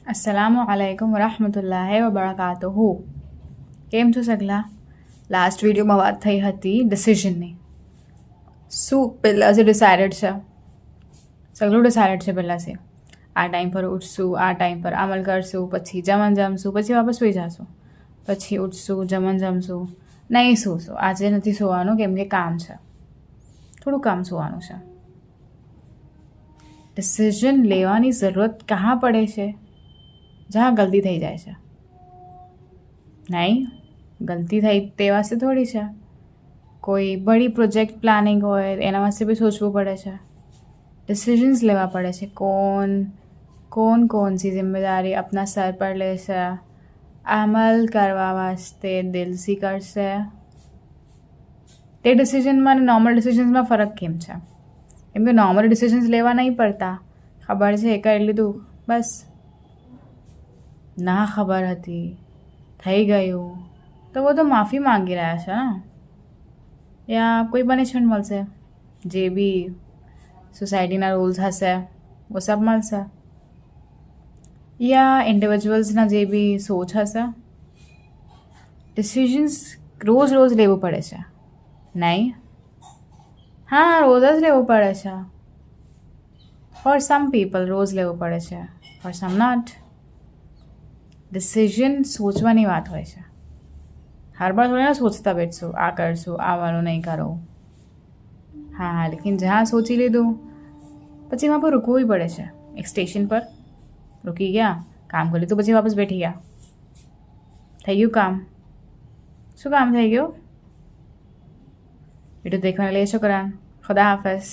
अस्सलामुअलैकुम વરહમતુલ્લાહિ વબરકાતુહુ. કેમ છો સગલા? લાસ્ટ વિડીયોમાં વાત થઈ હતી ડિસિઝનની. શું પહેલાં જે ડિસાઇડેડ છે, સગલું ડિસાઇડેડ છે પહેલાં છે આ ટાઈમ પર ઉઠશું, આ ટાઈમ પર અમલ કરશું, પછી જમશું, પછી વાપસ સુઈ જશું, પછી ઉઠશું, જમશું, નહીં સૂશું. આજે નથી સુવાનું કેમ કે કામ છે, થોડું કામ સુવાનું છે. ડિસિઝન લેવાની જરૂરત કहाँ પડે છે? જ્યાં ગલતી થઈ જાય છે. નહીં, ગલતી થઈ તે વાસ્તે થોડી છે. કોઈ બડી પ્રોજેક્ટ પ્લાનિંગ હોય એના વાસ્તે બી સોચવું પડે છે. ડિસિઝન્સ લેવા પડે છે. कौन सी जिम्मेदारी अपना सर पर लेશે, અમલ કરવા વાસ્તે દિલથી કરશે. તે ડિસિઝનમાં અને નોર્મલ ડિસિઝન્સમાં ફરક કેમ છે? કેમ કે નોર્મલ ડિસિઝન્સ લેવા નહીં પડતા, ખબર છે કરી લીધું બસ. ના ખબર હતી, થઈ ગયું તો वो तो માફી માંગી રહ્યા છે ને, યા કોઈ પનિશમેન્ટ મળશે, જે બી સોસાયટીના રૂલ્સ હશે वो सब મળશે, યા ઇન્ડિવિજ્યુઅલ્સના જે બી સોચ હશે. ડિસિઝન્સ રોજ લેવું પડે છે નહીં? હા, રોજ જ લેવું પડે છે. ફોર સમ પીપલ રોજ લેવું પડે છે, ફોર સમ નોટ. ડિસિઝન સોચવાની વાત હોય છે. હર બાર થોડી ના સોચતા બેઠશું આ કરશું આ વાળું નહીં કરો. હા, લેકિન જ્યાં સોચી લીધું પછી એમાં પર રૂકવું પડે છે. એક સ્ટેશન પર રૂકી ગયા, કામ કરી લીધું, પછી વાપસ બેઠી ગયા, થઈ ગયું કામ. શું કામ થઈ ગયું? વિડીયો દેખવાને લે શુક્રાન. ખુદા હાફિઝ.